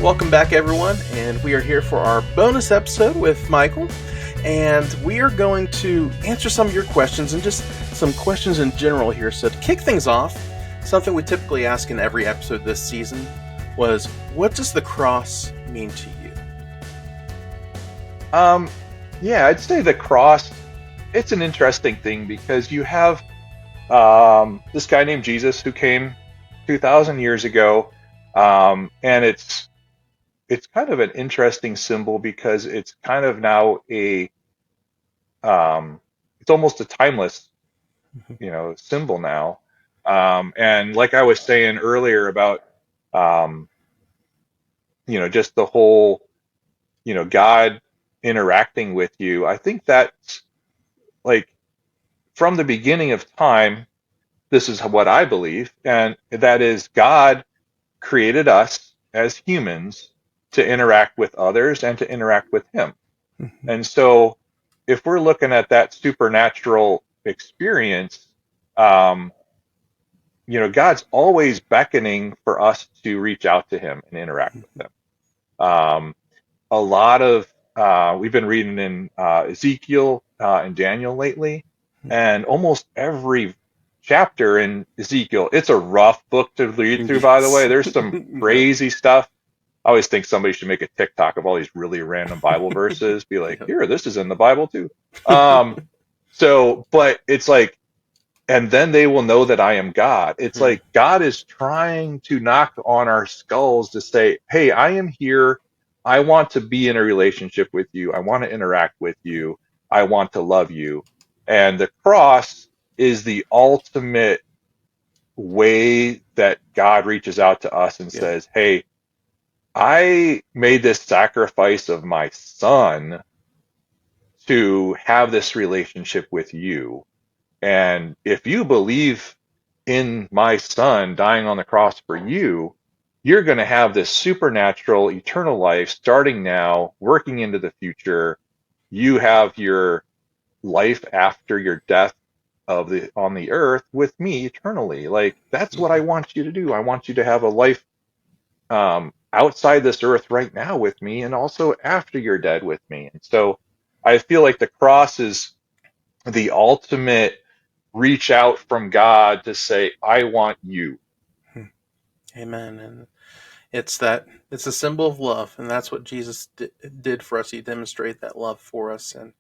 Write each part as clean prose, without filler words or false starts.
Welcome back, everyone, and we are here for our bonus episode with Michael, and we are going to answer some of your questions and just some questions in general here. So to kick things off, something we typically ask in every episode this season was, what does the cross mean to you? I'd say the cross, it's an interesting thing because you have this guy named Jesus who came 2,000 years ago, and it's kind of an interesting symbol because it's kind of now it's almost a timeless, symbol now. And like I was saying earlier about, just the whole, God interacting with you. I think that's like from the beginning of time, this is what I believe, and that is God created us as humans to interact with others and to interact with Him. Mm-hmm. And so if we're looking at that supernatural experience, God's always beckoning for us to reach out to Him and interact with Him. A lot of, we've been reading in Ezekiel and Daniel lately, and almost every chapter in Ezekiel, it's a rough book to read through, by the way. There's some crazy stuff. I always think somebody should make a TikTok of all these really random Bible verses, be like, here, this is in the Bible too. But it's like, and then they will know that I am God. It's like God is trying to knock on our skulls to say, hey, I am here. I want to be in a relationship with you. I want to interact with you. I want to love you. And the cross is the ultimate way that God reaches out to us and says, hey, I made this sacrifice of my son to have this relationship with you. And if you believe in my son dying on the cross for you, you're going to have this supernatural eternal life starting now, working into the future. You have your life after your death on the earth with me eternally. Like, that's what I want you to do. I want you to have a life outside this earth right now with me, and also after you're dead with me. And so I feel like the cross is the ultimate reach out from God to say, I want you. Amen. And it's a symbol of love, and that's what Jesus did for us. He demonstrated that love for us, and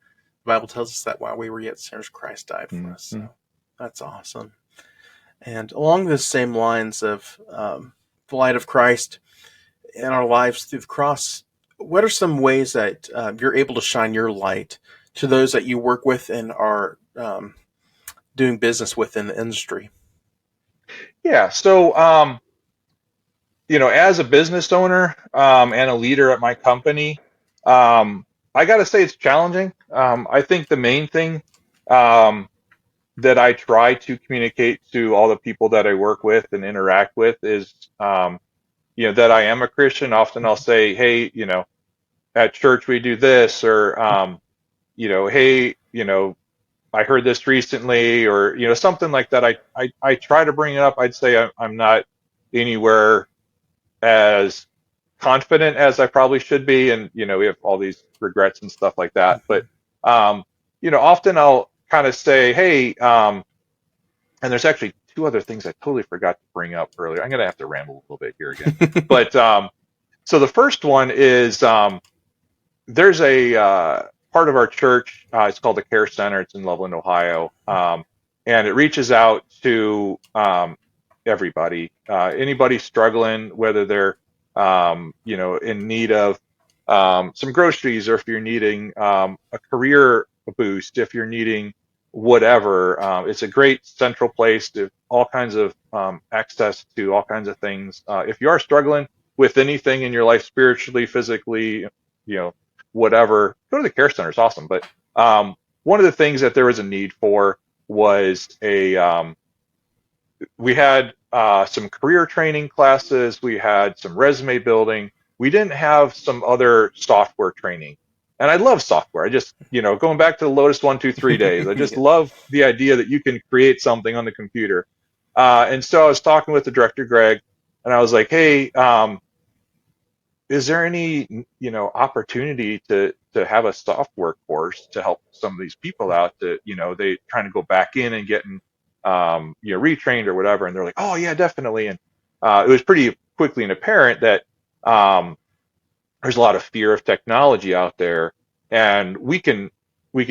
the Bible tells us that while we were yet sinners, Christ died for us. So that's awesome. And along the same lines of the light of Christ in our lives through the cross, what are some ways that you're able to shine your light to those that you work with and are doing business with in the industry? Yeah. So, as a business owner and a leader at my company, I got to say it's challenging. I think the main thing that I try to communicate to all the people that I work with and interact with is, that I am a Christian. Often I'll say, hey, at church we do this, or, hey, I heard this recently, or, something like that. I try to bring it up. I'd say I'm not anywhere as confident as I probably should be. And, we have all these regrets and stuff like that. But, often I'll kind of say, hey, and there's actually two other things I totally forgot to bring up earlier. I'm going to have to ramble a little bit here again. But so the first one is there's a part of our church. It's called the Care Center. It's in Loveland, Ohio. And it reaches out to everybody, anybody struggling, whether they're, in need of some groceries, or if you're needing a career boost, if you're needing whatever. It's a great central place to all kinds of access to all kinds of things. If you are struggling with anything in your life, spiritually, physically, whatever, go to the Care Center. It's awesome. But one of the things that there was a need for was we had some career training classes. We had some resume building. We didn't have some other software training. And I love software. I just, going back to the Lotus 1-2-3 days, I just love the idea that you can create something on the computer. And so I was talking with the director, Greg, and I was like, hey, is there any, opportunity to have a software course to help some of these people out to, they trying to go back in and getting, retrained or whatever. And they're like, oh yeah, definitely. And it was pretty quickly and apparent that um, there's a lot of fear of technology out there, and we can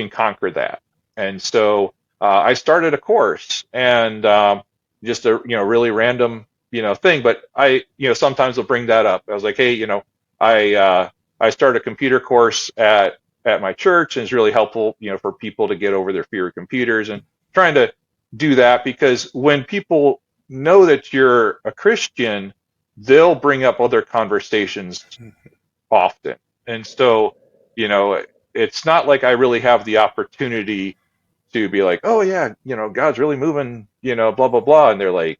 conquer that. And so I started a course, and just a really random thing, but I sometimes will bring that up. I was like, hey, I I started a computer course at my church, and it's really helpful for people to get over their fear of computers, and trying to do that because when people know that you're a Christian, they'll bring up other conversations often. And so, it's not like I really have the opportunity to be like, oh yeah, God's really moving, blah, blah, blah. And they're like,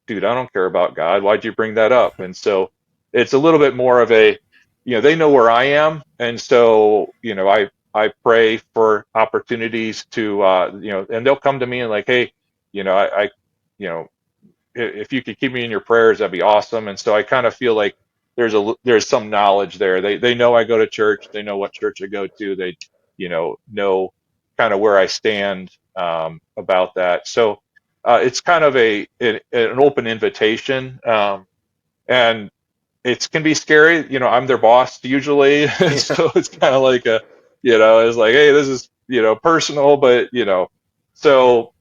dude, I don't care about God. Why'd you bring that up? And so it's a little bit more of a, they know where I am. And so, I pray for opportunities to, and they'll come to me and like, hey, I you know, if you could keep me in your prayers, that'd be awesome. And so I kind of feel like there's some knowledge there. They know I go to church. They know what church I go to. They know kind of where I stand about that. So it's kind of an open invitation, and it can be scary. I'm their boss usually, Yeah. so it's kind of like it's like, hey, this is personal, but so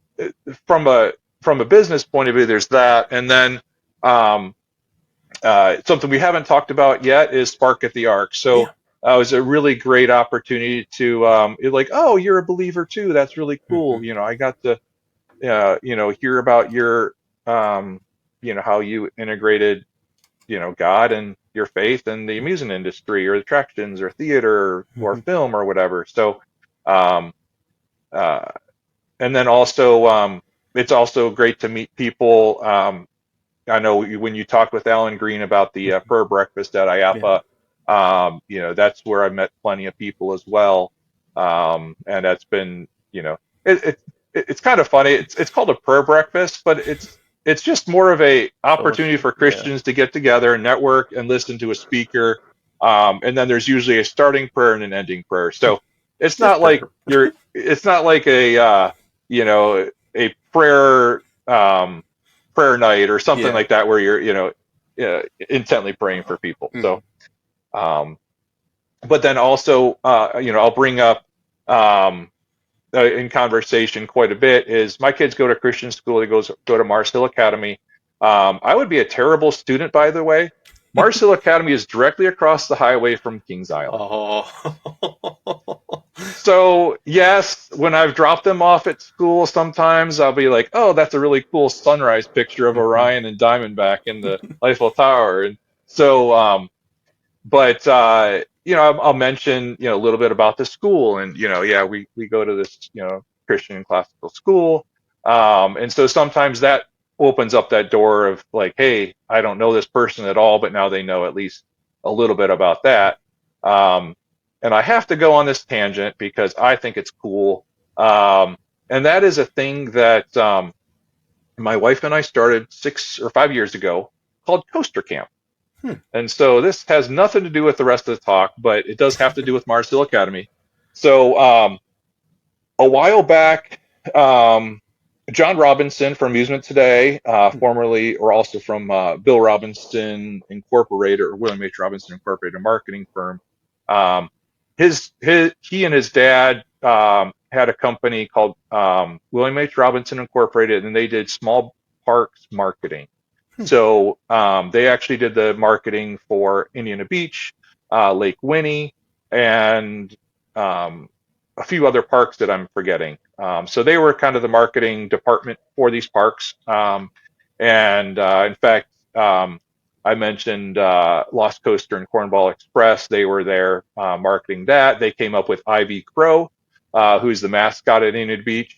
from a business point of view, there's that, and then um, something we haven't talked about yet is Spark at the Ark. So Yeah. it was a really great opportunity to like, oh, you're a believer too. That's really Hmm. cool. I got to hear about your how you integrated God and your faith and the amusement industry or attractions or theater or Hmm. film or whatever. So um, uh, and then also it's also great to meet people. I know when you talked with Alan Green about the prayer breakfast at Yeah. IAPA, that's where I met plenty of people as well. And that's been, it, it, it's kind of funny. It's called a prayer breakfast, but it's just more of a opportunity Fellowship. for Yeah. Christians to get together and network and listen to a speaker. And then there's usually a starting prayer and an ending prayer. So it's It's not like better. it's not like a prayer night or something Yeah. like that where you're intently praying for people. Hmm. So but then also I'll bring up um, in conversation quite a bit is my kids go to Christian school. They go to Mars Hill Academy. I would be a terrible student, by the way. Mars Hill Academy is directly across the highway from Kings Island. Oh. So yes, when I've dropped them off at school, sometimes I'll be like, "Oh, that's a really cool sunrise picture of Hmm. Orion and Diamondback in the Eiffel Tower." And so, but I'll mention a little bit about the school, and yeah, we go to this Christian classical school, and so sometimes that opens up that door of like, hey, I don't know this person at all, but now they know at least a little bit about that. Um, and I have to go on this tangent because I think it's cool, and that is a thing that my wife and I started 6 or 5 years ago called Coaster Camp. Hmm. And so this has nothing to do with the rest of the talk, but it does have to do with Mars Hill Academy. So a while back, um, John Robinson from Amusement Today, formerly or also from Bill Robinson Incorporated or William H. Robinson Incorporated, a marketing firm. Um, he and his dad had a company called William H. Robinson Incorporated, and they did small parks marketing. Hmm. So they actually did the marketing for Indiana Beach, Lake Winnie, and um, a few other parks that I'm forgetting. So they were kind of the marketing department for these parks. And in fact, I mentioned Lost Coaster and Cornball Express. They were there marketing that. They came up with Ivy Crow, who's the mascot at Enid Beach.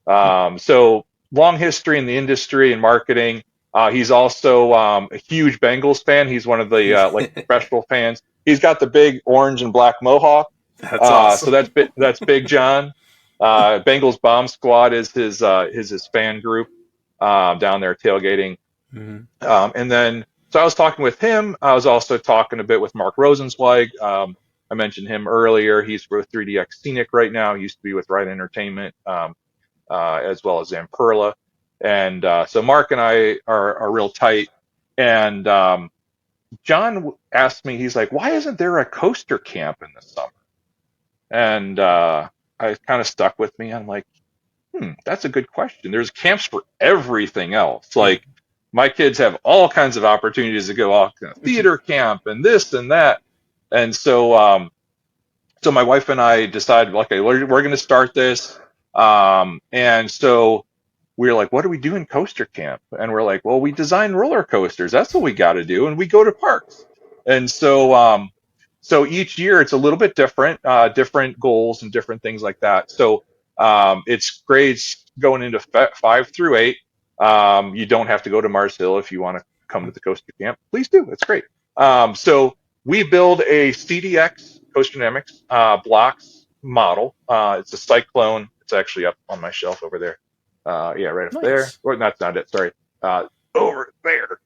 So long history in the industry and marketing. He's also a huge Bengals fan. He's one of the like professional fans. He's got the big orange and black mohawk. That's So awesome. that's Big John. Bengals Bomb Squad is his fan group down there tailgating. Hmm. And then So I was talking with him. I was also talking a bit with Mark Rosenzweig. I mentioned him earlier. He's with 3DX Scenic right now. He used to be with Right Entertainment, as well as Zamperla. And so Mark and I are real tight. And John asked me, he's like, why isn't there a coaster camp in the summer? And I kind of stuck with me. I'm like, that's a good question. There's camps for everything else. Like my kids have all kinds of opportunities to go off to theater camp and this and that. And so my wife and I decided, okay, we're going to start this. And so we were like, what do we do in coaster camp? And we're like, well, we design roller coasters. That's what we got to do. And we go to parks. And so each year it's a little bit different, different goals and different things like that. So it's grades going into 5 through 8. You don't have to go to Mars Hill if you want to come to the coaster camp. Please do. It's great. So we build a CDX Coaster Dynamics blocks model. It's a Cyclone. It's actually up on my shelf over there. Yeah, right up there. Or that's not it. Sorry. Over there.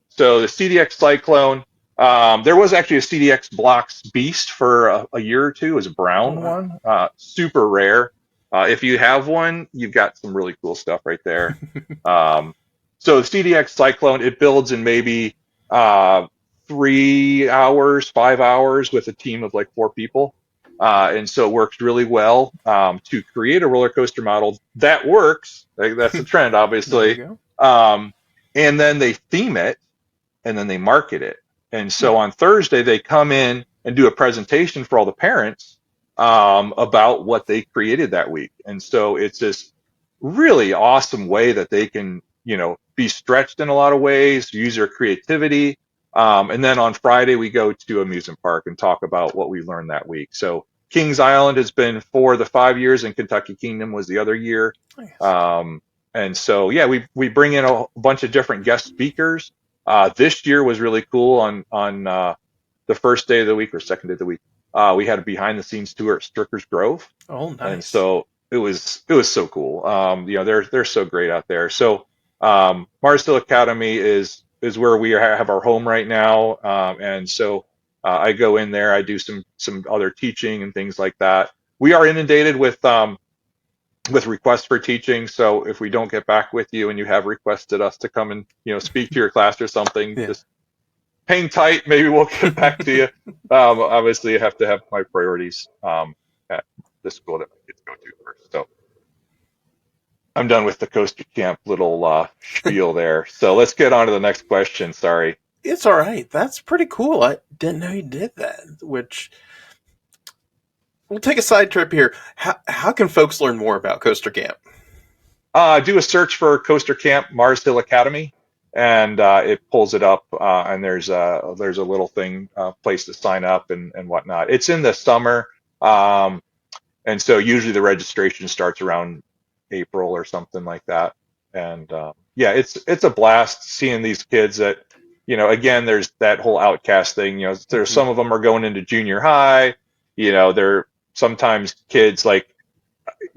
So the CDX Cyclone. There was actually a CDX Blocks Beast for a year or two. It was a brown one. Super rare. If you have one, you've got some really cool stuff right there. So the CDX Cyclone, it builds in maybe 3 hours, 5 hours with a team of like 4 people. And so it works really well to create a roller coaster model that works. Like, that's the trend, obviously. And then they theme it, and then they market it. And so on Thursday, they come in and do a presentation for all the parents about what they created that week. And so it's this really awesome way that they can, be stretched in a lot of ways, use their creativity. And then on Friday, we go to amusement park and talk about what we learned that week. So Kings Island has been for the 5 years, and Kentucky Kingdom was the other year. And so, yeah, we bring in a bunch of different guest speakers. This year was really cool. On the first day of the week or second day of the week, we had a behind the scenes tour at Stricker's Grove. Oh, nice. And so it was so cool. They're so great out there. So Mars Hill Academy is where we have our home right now. And so I go in there, I do some other teaching and things like that. We are inundated with requests for teaching. So if we don't get back with you and you have requested us to come and, speak to your class or something, just hang tight. Maybe we'll get back to you. Obviously, I have to have my priorities at the school that my kids go to first. So I'm done with the coaster camp little spiel there. So let's get on to the next question. Sorry. It's all right. That's pretty cool. I didn't know you did that, which... We'll take a side trip here. How can folks learn more about Coaster Camp? Do a search for Coaster Camp Mars Hill Academy, and it pulls it up. And there's a little thing, place to sign up and whatnot. It's in the summer, and so usually the registration starts around April or something like that. And yeah, it's a blast seeing these kids that, again, there's that whole outcast thing. There's some of them are going into junior high. They're sometimes kids, like,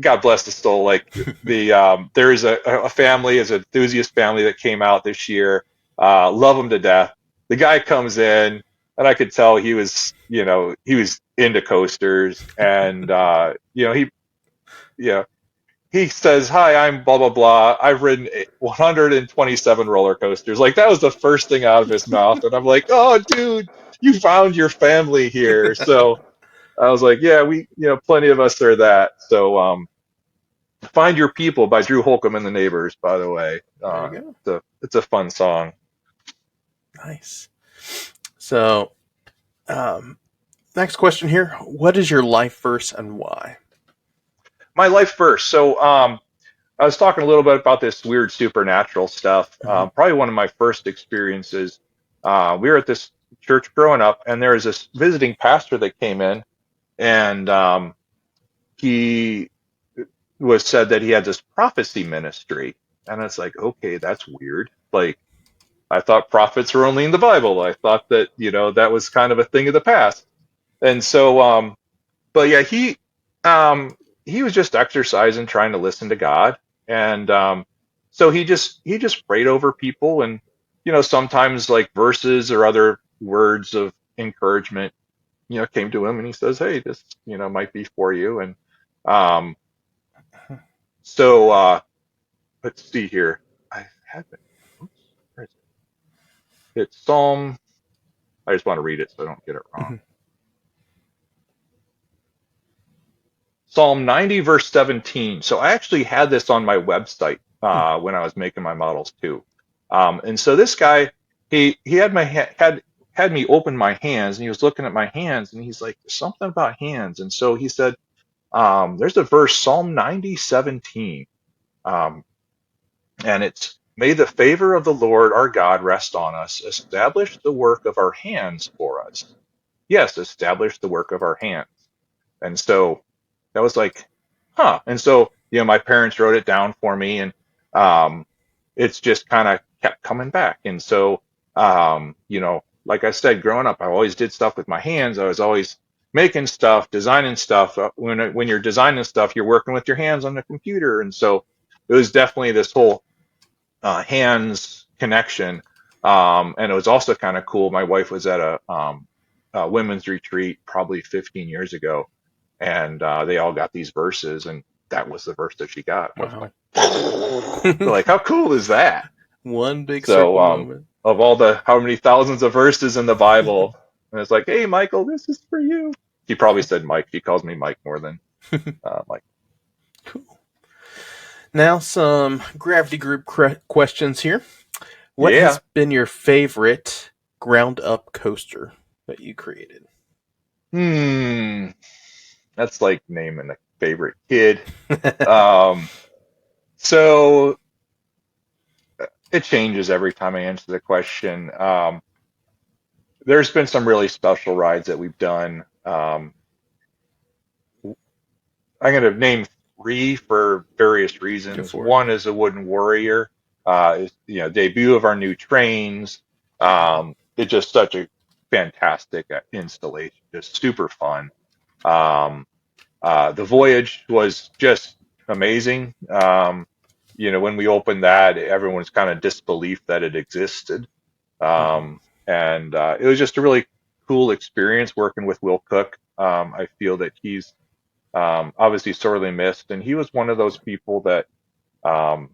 God bless the soul, like there is a family, is an enthusiast family that came out this year. Love them to death. The guy comes in, and I could tell he was into coasters, and he says, "Hi, I'm blah blah blah. I've ridden 127 roller coasters." Like, that was the first thing out of his mouth, and I'm like, "Oh, dude, you found your family here." So I was like, yeah, plenty of us are that. So Find Your People by Drew Holcomb and the Neighbors, by the way. There you go. It's a fun song. Nice. So, next question here. What is your life verse and why? My life verse. So I was talking a little bit about this weird supernatural stuff. Probably one of my first experiences. We were at this church growing up, and there was this visiting pastor that came in, and he was said that he had this prophecy ministry. And it's like, okay, that's weird. Like, I thought prophets were only in the Bible. I thought that, that was kind of a thing of the past. And so, but yeah, he was just exercising, trying to listen to God. And so he just prayed over people, and sometimes like verses or other words of encouragement, came to him, and he says, "Hey, this, might be for you." And um, so let's see here. I have it. Oops, where is it? It's Psalm. I just want to read it so I don't get it wrong. Psalm 90, verse 17. So I actually had this on my website when I was making my models too. And so this guy, he had had me open my hands, and he was looking at my hands, and he's like, "There's something about hands." And so he said, "There's a verse, Psalm 90, 17, and it's, may the favor of the Lord our God rest on us. Establish the work of our hands for us. Yes, establish the work of our hands." And so that was like, huh. And so, my parents wrote it down for me, and it's just kind of kept coming back. And so, like I said, growing up, I always did stuff with my hands. I was always making stuff, designing stuff. When you're designing stuff, you're working with your hands on the computer. And so it was definitely this whole hands connection. And it was also kind of cool. My wife was at a women's retreat probably 15 years ago, and they all got these verses, and that was the verse that she got. I was Wow. like, like, how cool is that? One big So, circle moment. of all the how many thousands of verses in the Bible, and it's like, hey, Michael, this is for you. She probably said Mike. She calls me Mike more than Mike. Cool. Now, some gravity group questions here. What Yeah. has been your favorite ground up coaster that you created? That's like naming a favorite kid. Um, so it changes every time I answer the question. There's been some really special rides that we've done. I'm going to name three for various Go reasons. for it. One is a Wooden Warrior, debut of our new trains. It's just such a fantastic installation, just super fun. Um, the voyage was just amazing. When we opened that, everyone was kind of disbelief that it existed. Mm-hmm. And it was just a really cool experience working with Will Cook. I feel that he's obviously sorely missed, and he was one of those people that um,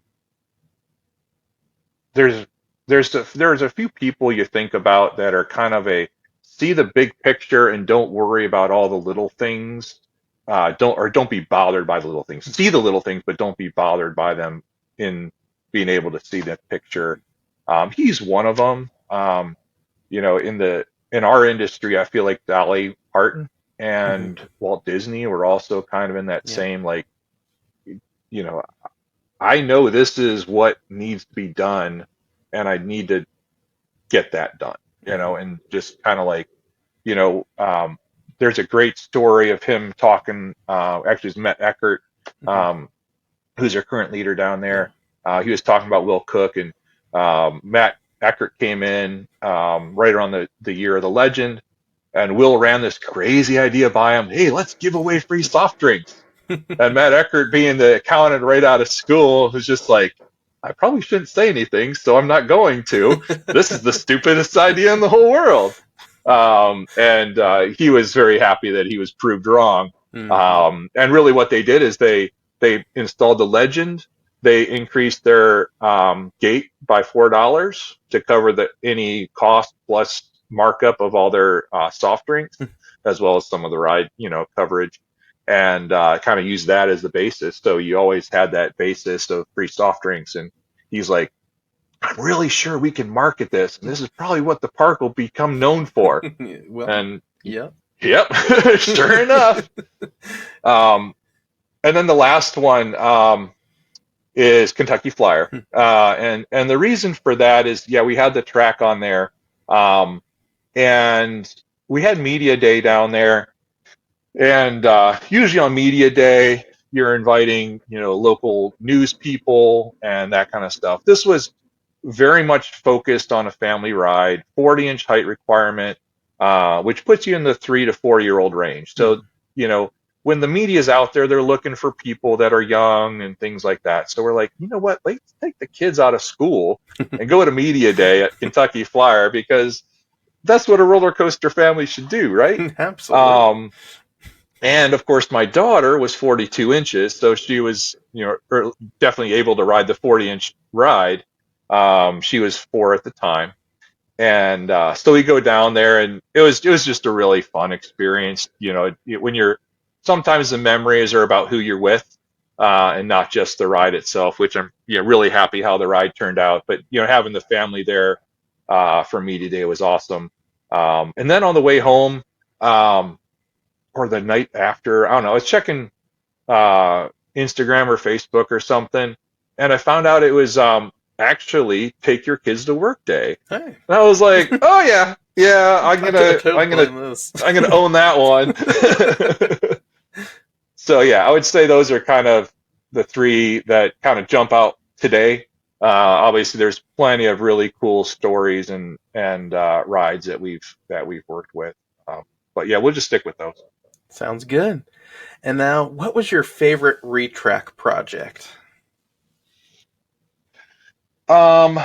there's there's a few people you think about that are kind of a see the big picture and don't worry about all the little things. Don't be bothered by the little things. See the little things, but don't be bothered by them in being able to see that picture. He's one of them. In our industry, I feel like Dolly Parton Mm-hmm. and Walt Disney were also kind of in that Yeah. same like, you know, I know this is what needs to be done, and I need to get that done, Mm-hmm. and just kind of like, you know, um, there's a great story of him talking, actually it's Matt Eckert, Mm-hmm. um, who's our current leader down Yeah. there. He was talking about Will Cook, and Matt Eckert came in right around the year of the legend, and Will ran this crazy idea by him. Hey, let's give away free soft drinks. And Matt Eckert, being the accountant right out of school, was just like, I probably shouldn't say anything, so I'm not going to. This is the stupidest idea in the whole world. And he was very happy that he was proved wrong. Mm-hmm. And really, what they did is they installed the legend. They increased their gate by $4 to cover any cost plus markup of all their soft drinks, as well as some of the ride coverage, and kind of use that as the basis. So you always had that basis of free soft drinks. And he's like, I'm really sure we can market this, and this is probably what the park will become known for. Well, And yeah. yep, sure enough. Um, and then the last one is Kentucky Flyer, and the reason for that is, yeah, we had the track on there, um, and we had media day down there. And usually on media day, you're inviting, local news people and that kind of stuff. This was very much focused on a family ride, 40-inch height requirement, which puts you in the 3 to 4 year old range. So, Mm-hmm. you know, when the media's out there, they're looking for people that are young and things like that. So we're like, you know what? Let's take the kids out of school and go to media day at Kentucky Flyer, because that's what a roller coaster family should do, right? Absolutely. And of course, my daughter was 42 inches, so she was, definitely able to ride the 40-inch ride. She was 4 at the time, and so we go down there, and it was just a really fun experience. When you're, sometimes the memories are about who you're with, and not just the ride itself, which I'm really happy how the ride turned out. But having the family there for media day was awesome. And then on the way home, or the night after, I don't know, I was checking Instagram or Facebook or something, and I found out it was actually Take Your Kids to Work Day. Hey, And I was like, oh yeah, I'm I could have gonna totally planned this. I'm gonna own that one. So yeah, I would say those are kind of the three that kind of jump out today. Obviously, there's plenty of really cool stories and rides that we've worked with. But yeah, we'll just stick with those. Sounds good. And now, what was your favorite retrack project? Um,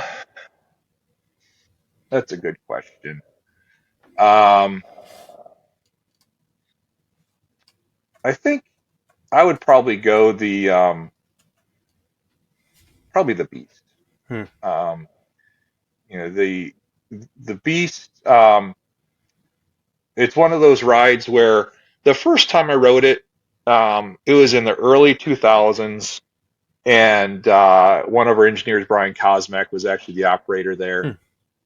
that's a good question. Um, I think I would probably go probably the Beast. Hmm. Um, the Beast. It's one of those rides where the first time I rode it, it was in the early 2000s, and one of our engineers, Brian Kosmak, was actually the operator there, Hmm.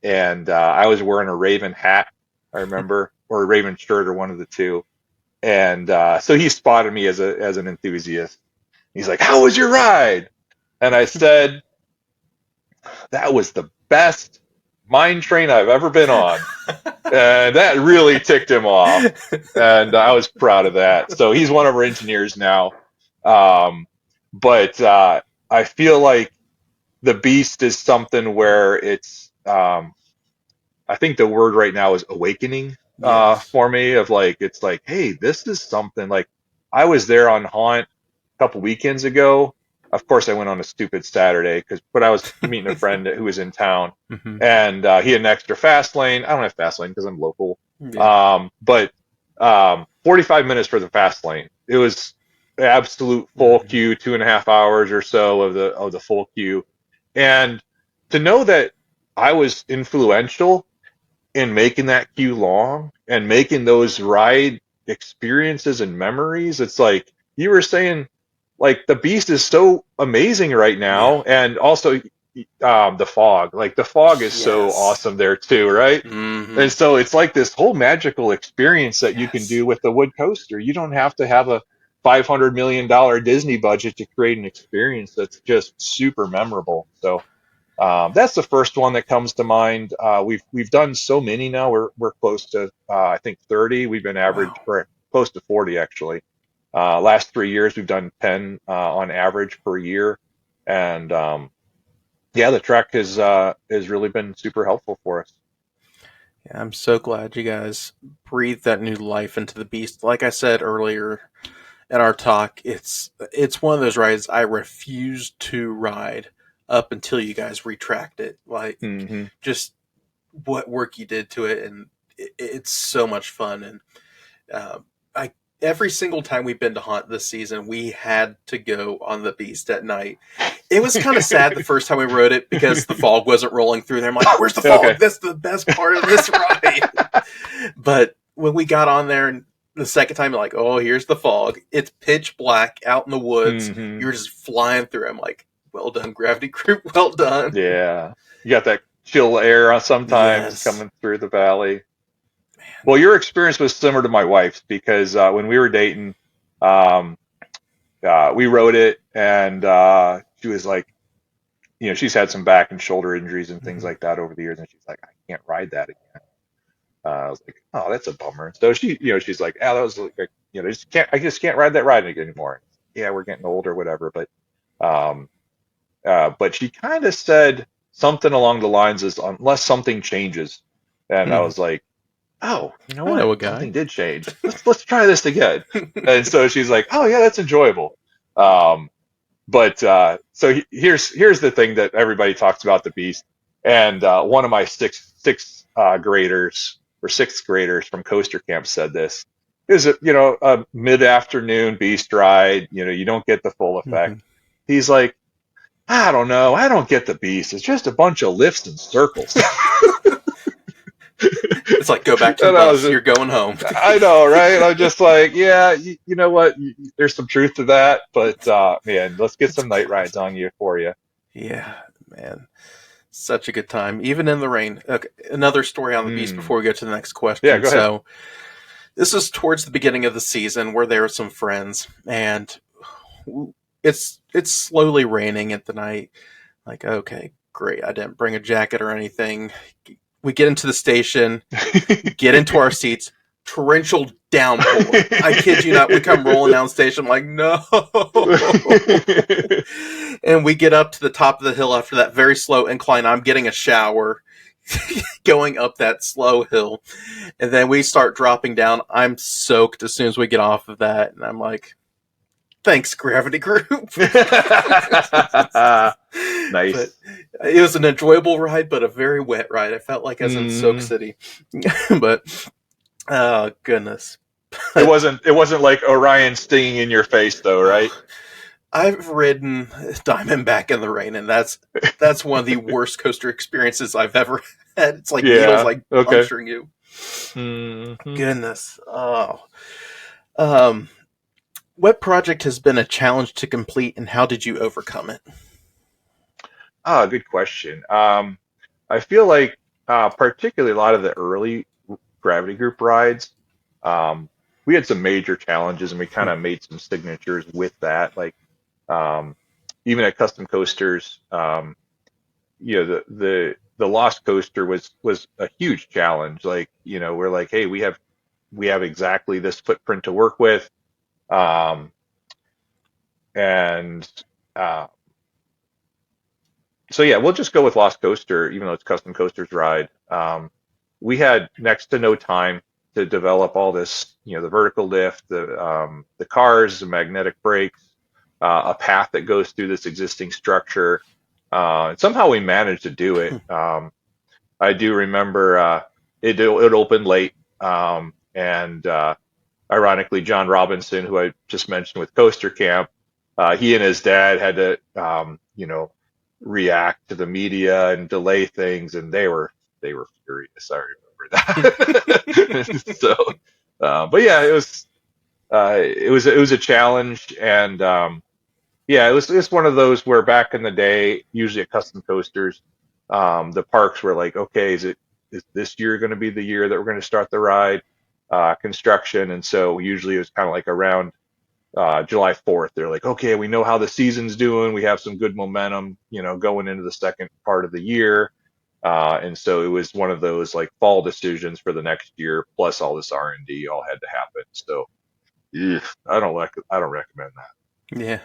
and I was wearing a Raven hat, I remember, or a Raven shirt, or one of the two, and so he spotted me as an enthusiast. He's like, "How was your ride?" And I said, "That was the best mine train I've ever been on." And that really ticked him off, and I was proud of that. So he's one of our engineers now. But I feel like the Beast is something where it's, I think the word right now is awakening, Yes. for me, of like, it's like, hey, this is something. Like, I was there on Haunt a couple weekends ago. Of course, I went on a stupid Saturday, but I was meeting a friend who was in town, Mm-hmm. and he had an extra fast lane. I don't have fast lane because I'm local, Yeah. but 45 minutes for the fast lane. It was absolute full Mm-hmm. queue, 2.5 hours or so of the full queue, and to know that I was influential in making that queue long and making those ride experiences and memories. It's like you were saying, like, the Beast is so amazing right Yeah. now, and also the fog. Like, the fog is so Yes. awesome there too, right? Mm-hmm. And so it's like this whole magical experience that you can Yes. do with the wood coaster. You don't have to have a $500 million Disney budget to create an experience that's just super memorable. So that's the first one that comes to mind. We've done so many now. We're close to I think 30. We've been average, Wow. or close to 40 actually. Last 3 years we've done 10 on average per year, and yeah, the track has really been super helpful for us. Yeah, I'm so glad you guys breathed that new life into the Beast. Like I said earlier in our talk, it's one of those rides I refuse to ride up until you guys retract it. Like, Hmm. just what work you did to it, and it's so much fun. And I every single time we've been to Haunt this season, we had to go on the Beast at night. It was kind of sad the first time we rode it because the fog wasn't rolling through there. I'm like, "Where's the Okay. fog? That's the best part of this ride." But when we got on there and the second time, like, "Oh, here's the fog. It's pitch black out in the woods. Hmm. You're just flying through." I'm like, "Well done, Gravity Group. Well done." Yeah, you got that chill air sometimes Yes. coming through the valley. Well, your experience was similar to my wife's, because when we were dating, um, we rode it, and she was like, she's had some back and shoulder injuries and things Mhm. like that over the years, and she's like, I can't ride that again. I was like, oh, that's a bummer. So she's like, oh, that was like, I just can't ride that ride anymore. Yeah, we're getting old or whatever, um, but she kind of said something along the lines is, unless something changes, and I Hmm. was like, oh, I know a guy. something did change. Let's try this again. And so she's like, oh yeah, that's enjoyable. Um, but here's the thing that everybody talks about the Beast, and one of my sixth graders or sixth graders from Coaster Camp said this. Is it a mid afternoon Beast ride? You don't get the full effect. Mhm. He's like, I don't know. I don't get the Beast. It's just a bunch of lifts and circles. It's like, go back to the And bus. You're going home. I know, right? I'm just like, yeah, you know what? There's some truth to that, but man, let's get It's some night rides crazy. on you for you. Yeah, man. Such a good time, even in the rain. Okay, another story on the Beast Mm. before we go to the next Yeah, question. go ahead. So, this is towards the beginning of the season. We're there with some friends, and it's slowly raining at the night. Like, okay, great. I didn't bring a jacket or anything. We get into the station, get into our seats. Torrential downpour. I kid you not. We come rolling down the station. I'm like, no. And we get up to the top of the hill after that very slow incline. I'm getting a shower going up that slow hill. And then we start dropping down. I'm soaked as soon as we get off of that. And I'm like, thanks, Gravity Group. But Nice. it was an enjoyable ride, but a very wet ride. I felt like I was in Soak City. But, oh, goodness. It wasn't like Orion stinging in your face though, right? I've ridden Diamondback in the rain, and that's one of the worst coaster experiences I've ever had. It's like needles Yeah. like Okay. puncturing you. Mm-hmm. Goodness. Oh. What project has been a challenge to complete, and how did you overcome it? Good question. I feel like particularly a lot of the early Gravity Group rides, um, we had some major challenges, and we kind of made some signatures with that. Like um, even at Custom Coasters, the Lost Coaster was a huge challenge. Like we're like, hey, we have exactly this footprint to work with, um, and uh, so yeah, we'll just go with Lost Coaster, even though it's Custom Coasters ride. We had next to no time to develop all this, the vertical lift, the cars, the magnetic brakes, a path that goes through this existing structure. And somehow we managed to do it. I do remember it opened late, and ironically, John Robinson, who I just mentioned with Coaster Camp, he and his dad had to, react to the media and delay things, and they were furious. I remember that. So, but yeah, it was a challenge, and yeah, it was one of those where back in the day, usually at Custom Coasters, the parks were like, okay, is this year going to be the year that we're going to start the ride construction? And so usually it was kind of like around July 4th. They're like, okay, we know how the season's doing. We have some good momentum, going into the second part of the year. And so it was one of those like fall decisions for the next year, plus all this R&D all had to happen. So I don't recommend that. Yeah.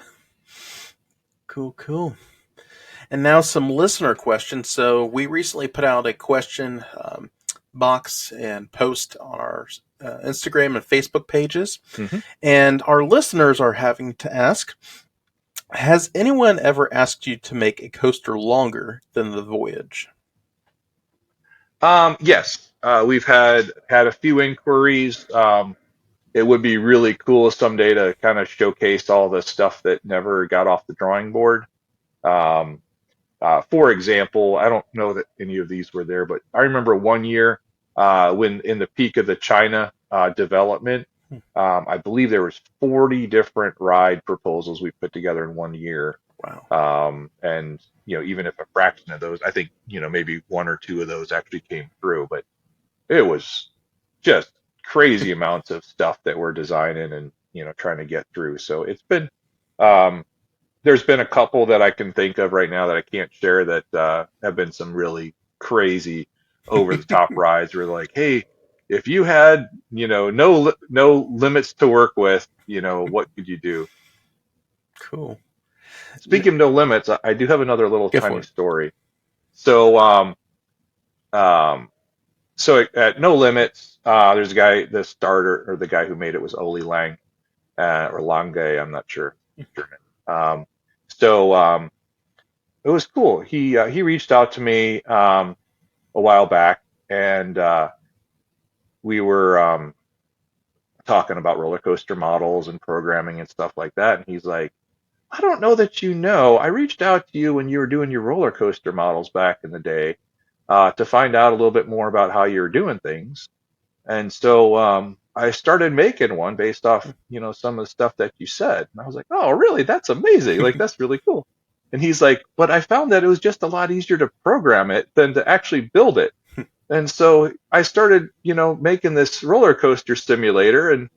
Cool, cool. And now some listener questions. So we recently put out a question box and post on our Instagram and Facebook pages. Mm-hmm. And our listeners are having to ask, has anyone ever asked you to make a coaster longer than the voyage? Yes, we've had a few inquiries. It would be really cool someday to kind of showcase all the stuff that never got off the drawing board. Um, for example, I don't know that any of these were there, but I remember one year when in the peak of the China development, I believe there was 40 different ride proposals we put together in one year. Wow. And even if a fraction of those, I think maybe one or two of those actually came through, but it was just crazy amounts of stuff that we're designing and trying to get through. So it's been um, there's been a couple that I can think of right now that I can't share that have been some really crazy over the top rides. Where like, hey, if you had no limits to work with, what could you do? Cool. Speaking of no limits, I do have another little Go for tiny it. story. So um, So at No Limits, there's a guy, the starter or the guy who made it was Oli Lang, or Lange, I'm not sure, German. So it was cool. He reached out to me a while back, and we were talking about roller coaster models and programming and stuff like that. And he's like, I don't know that you know. I reached out to you when you were doing your roller coaster models back in the day to find out a little bit more about how you were doing things. And so I started making one based off, some of the stuff that you said. And I was like, oh, really? That's amazing. Like, that's really cool. And he's like, but I found that it was just a lot easier to program it than to actually build it. And so I started, making this roller coaster simulator, and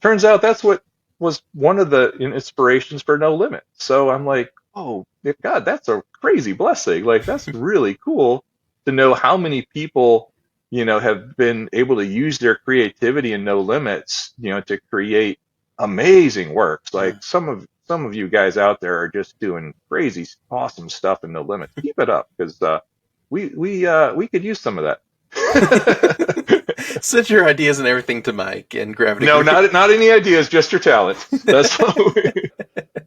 turns out that's what was one of the inspirations for No Limit. So I'm like, oh, God, that's a crazy blessing. Like, that's really cool to know how many people, have been able to use their creativity in No Limits, to create amazing works. Yeah. Like some of you guys out there are just doing crazy, awesome stuff in No Limits. Keep it up, because we could use some of that. Send your ideas and everything to Mike and Gravity No, Group. not any ideas, just your talent. That's what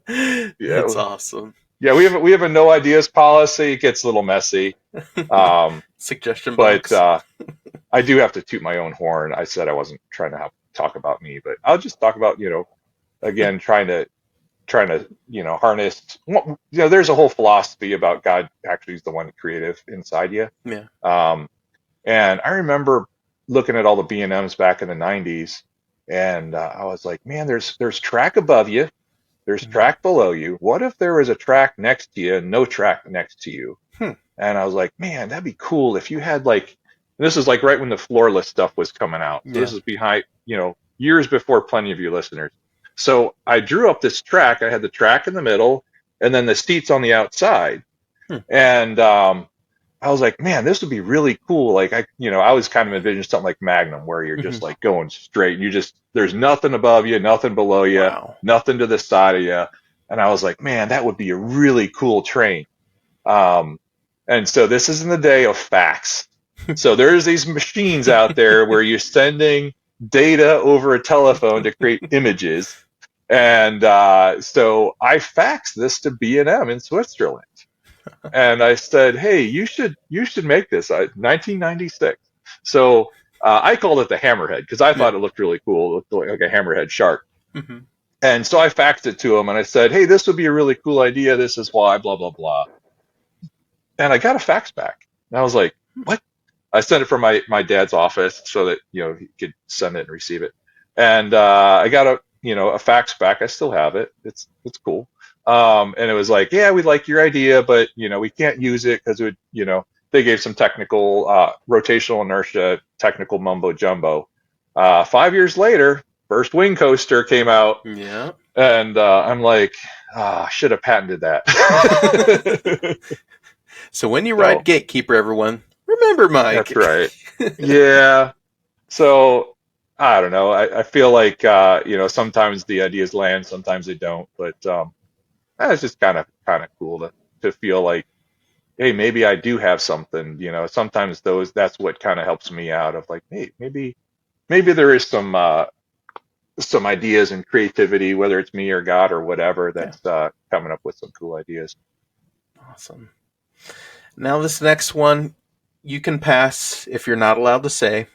That's yeah. awesome. Yeah, we have a no ideas policy. It gets a little messy. Suggestion But box. I do have to toot my own horn. I said I wasn't trying to talk about me, but I'll just talk about, again, trying to harness, there's a whole philosophy about God actually is the one creative inside you. Yeah. And I remember looking at all the B&Ms back in the 90s, and I was like, man, there's track above you, there's track below you. What if there was a track next to you and no track next to you? And I was like, man, that'd be cool if you had like, this is like right when the floorless stuff was coming out. So Yeah. this is behind, years before plenty of you listeners. So I drew up this track. I had the track in the middle and then the seats on the outside. And I was like, man, this would be really cool. Like I was kind of envisioning something like Magnum, where you're just like going straight. There's nothing above you, nothing below you, Wow. nothing to the side of you. And I was like, man, that would be a really cool train. And so this is in the day of fax. So there's these machines out there where you're sending data over a telephone to create images. And so I faxed this to B&M in Switzerland. And I said, hey, you should make this. 1996. So I called it the Hammerhead because I thought it looked really cool. It looked like a hammerhead shark. And so I faxed it to him and I said, hey, this would be a really cool idea. This is why, blah, blah, blah. And I got a fax back. And I was like, what? I sent it from my dad's office so that, he could send it and receive it. And I got a fax back. I still have it. It's cool. And it was like, yeah, we like your idea, but, we can't use it because it would, they gave some technical rotational inertia, technical mumbo jumbo. 5 years later, first wing coaster came out. Yeah. And I'm like, I should have patented that. So when you ride Gatekeeper, everyone, remember Mike. That's right. Yeah. So I don't know. I feel like sometimes the ideas land, sometimes they don't. But it's just kind of cool to feel like, hey, maybe I do have something. Sometimes that's what kind of helps me out of like, hey, maybe there is some ideas and creativity, whether it's me or God or whatever, that's coming up with some cool ideas. Awesome. Now this next one, you can pass if you're not allowed to say,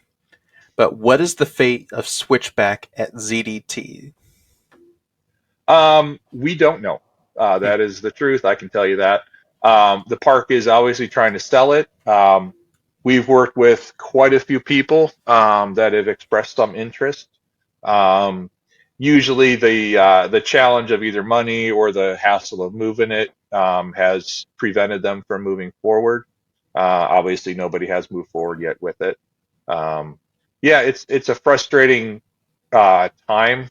but what is the fate of Switchback at ZDT? We don't know. That is the truth. I can tell you that. The park is obviously trying to sell it. We've worked with quite a few people that have expressed some interest. Usually the challenge of either money or the hassle of moving it has prevented them from moving forward. Obviously, nobody has moved forward yet with it. It's a frustrating time.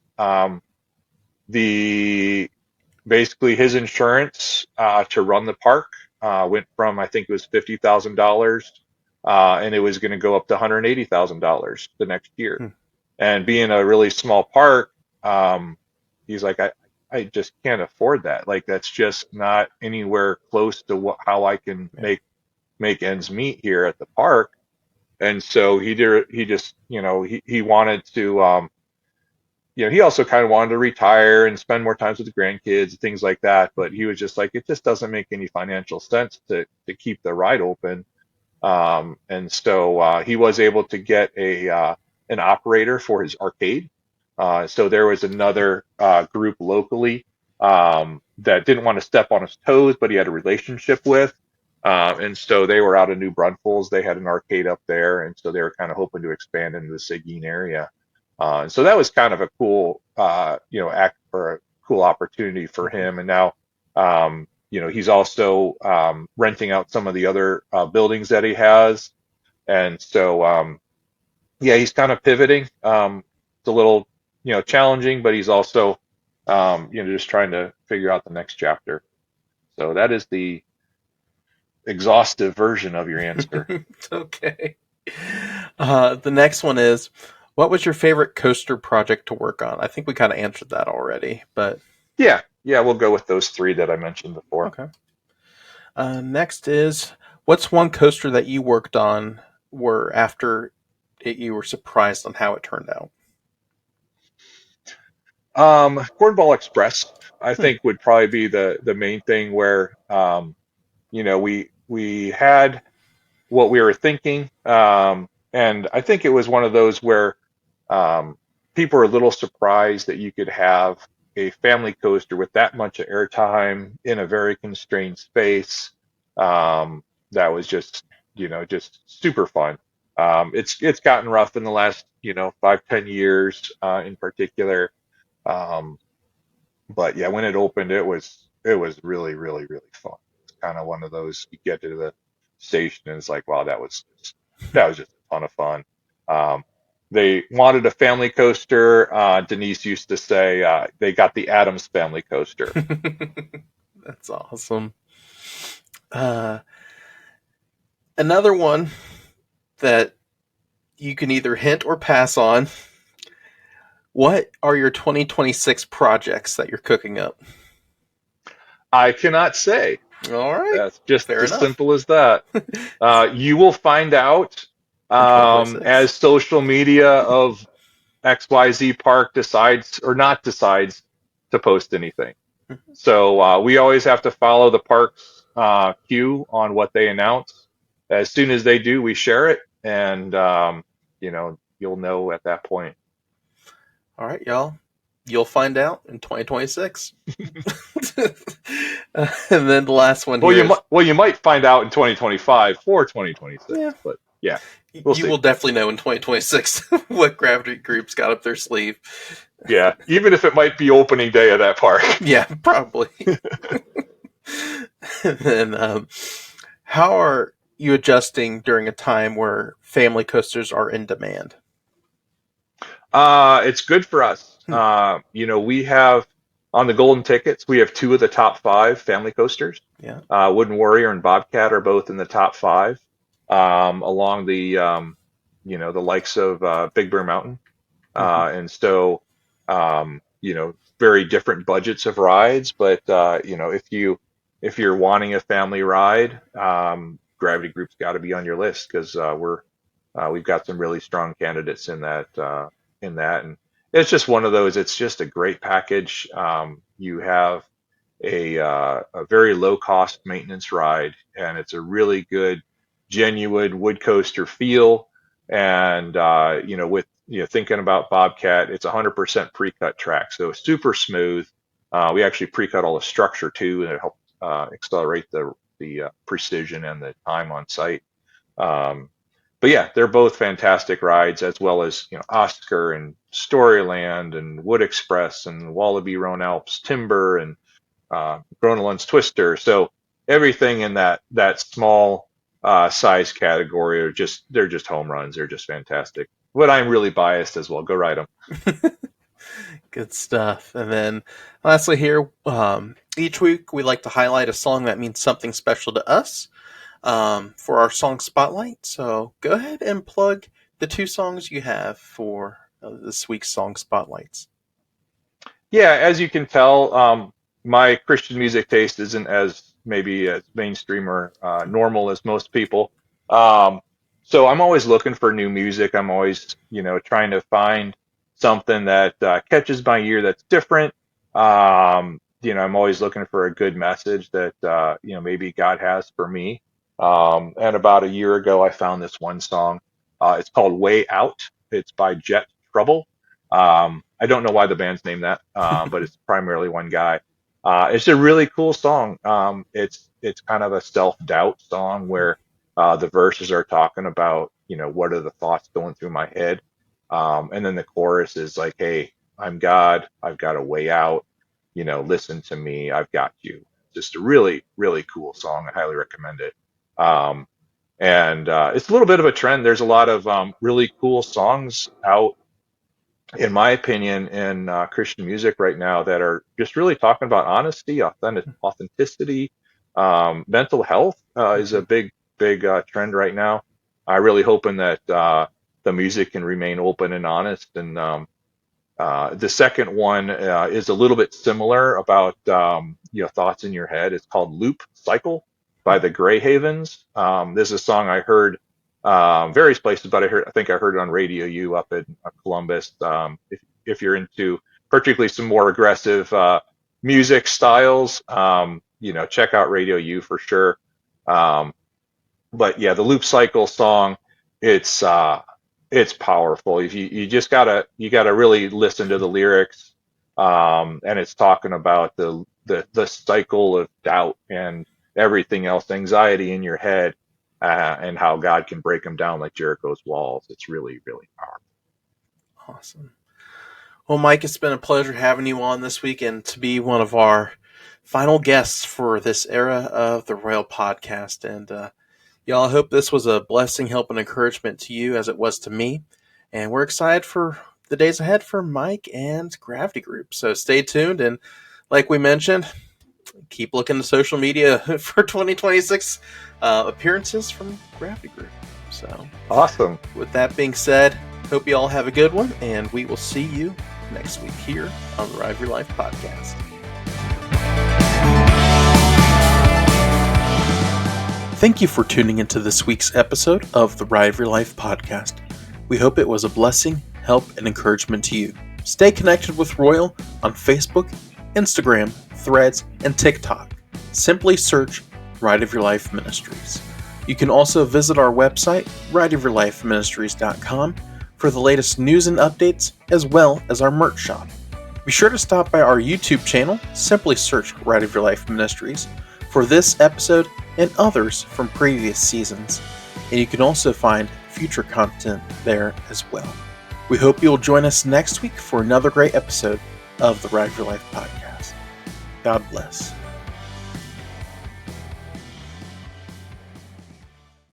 Basically his insurance to run the park went from, I think it was $50,000, and it was going to go up to $180,000 the next year. And being a really small park, he's like, I just can't afford that. Like, that's just not anywhere close to how I can make ends meet here at the park. And so he just, he wanted to, he also kind of wanted to retire and spend more time with the grandkids and things like that. But he was just like, it just doesn't make any financial sense to keep the ride open. And so he was able to get an operator for his arcade. So there was another group locally that didn't want to step on his toes, but he had a relationship with. And so they were out of New Braunfels. They had an arcade up there, and so they were kind of hoping to expand into the Seguin area. And so that was kind of a cool, act or a cool opportunity for him. And now, he's also renting out some of the other buildings that he has. And so, yeah, he's kind of pivoting. It's a little, challenging, but he's also, just trying to figure out the next chapter. So that is the exhaustive version of your answer. Okay. The next one is, what was your favorite coaster project to work on? I think we kind of answered that already, but Yeah, we'll go with those three that I mentioned before. okay. Next is, what's one coaster that you worked on where after you were surprised on how it turned out? Cornball Express, I Hmm. think, would probably be the main thing where, we had what we were thinking. And I think it was one of those where people were a little surprised that you could have a family coaster with that much of airtime in a very constrained space. That was just super fun. It's gotten rough in the last, 5, 10 years in particular. Um, but yeah, when it opened, it was really, really, really fun. It's kind of one of those, you get to the station and it's like, wow, that was just a ton of fun. Um, they wanted a family coaster. Denise used to say they got the Adams family coaster. That's awesome. Uh, Another one that you can either hint or pass on. What are your 2026 projects that you're cooking up? I cannot say. All right. That's just Fair as enough. simple as that. You will find out In 2026. as social media of XYZ Park decides or not decides to post anything. So we always have to follow the park's queue on what they announce. As soon as they do, we share it, and you'll know at that point. All right, y'all. You'll find out in 2026. And then the last one Well, here is, you might find out in 2025 for 2026, yeah, but yeah, we'll you see. will definitely know in 2026 what Gravity Group's got up their sleeve. Yeah, even if it might be opening day of that park. Yeah, probably. And then, how are you adjusting during a time where family coasters are in demand? It's good for us. Hmm. We have on the golden tickets, we have two of the top five family coasters. Yeah. Wooden Warrior and Bobcat are both in the top five, along the likes of Big Bear Mountain. Mm-hmm. And so, very different budgets of rides, but if you're wanting a family ride, Gravity Group's got to be on your list because we've got some really strong candidates in that, and it's just one of those. It's just a great package. You have a very low cost maintenance ride, and it's a really good, genuine wood coaster feel. And with thinking about Bobcat, it's 100% pre-cut track, so it's super smooth. We actually pre-cut all the structure too, and it helps accelerate the precision and the time on site. Um, but yeah, they're both fantastic rides, as well as Oscar and Storyland and Wood Express and Wallaby Roan Alps Timber and Groenland's Twister. So everything in that small size category they're just home runs. They're just fantastic. But I'm really biased as well. Go ride them. Good stuff. And then lastly here, each week we like to highlight a song that means something special to us for our song spotlight. So go ahead and plug the two songs you have for this week's song spotlights. Yeah, as you can tell, my Christian music taste isn't as maybe as mainstream or normal as most people. Um, So I'm always looking for new music. I'm always, trying to find something that catches my ear that's different. I'm always looking for a good message that, maybe God has for me. And about a year ago, I found this one song. It's called Way Out. It's by Jet Trouble. I don't know why the band's named that, but it's primarily one guy. It's a really cool song. It's kind of a self-doubt song where the verses are talking about, what are the thoughts going through my head. And then the chorus is like, hey, I'm God. I've got a way out. Listen to me. I've got you. Just a really, really cool song. I highly recommend it. Um, and it's a little bit of a trend. There's a lot of really cool songs out, in my opinion, in Christian music right now that are just really talking about honesty, authenticity. Mental health is a big, big trend right now. I really hoping that the music can remain open and honest. And the second one is a little bit similar about thoughts in your head. It's called Loop Cycle by the Grey Havens. This is a song I heard various places, but I think I heard it on Radio U up in Columbus. If you're into particularly some more aggressive music styles, check out Radio U for sure. But yeah, the Loop Cycle song, it's it's powerful. If you just gotta really listen to the lyrics, and it's talking about the cycle of doubt and everything else, anxiety in your head, and how God can break them down like Jericho's walls. It's really, really powerful. Awesome. Well, Mike, it's been a pleasure having you on this week and to be one of our final guests for this era of the ROYL Podcast. And y'all, I hope this was a blessing, help, and encouragement to you as it was to me. And we're excited for the days ahead for Mike and Gravity Group. So stay tuned. And like we mentioned, keep looking to social media for 2026 appearances from Gravity Group. So Awesome. with that being said, hope you all have a good one, and we will see you next week here on the Ride of Your Life podcast. Thank you for tuning into this week's episode of the Ride of Your Life podcast. We hope it was a blessing, help, and encouragement to you. Stay connected with ROYL on Facebook, Instagram, Threads, and TikTok. Simply search Ride of Your Life Ministries. You can also visit our website, rideofyourlifeministries.com, for the latest news and updates, as well as our merch shop. Be sure to stop by our YouTube channel, simply search Ride of Your Life Ministries, for this episode and others from previous seasons. And you can also find future content there as well. We hope you'll join us next week for another great episode of the Ride of Your Life podcast. God bless.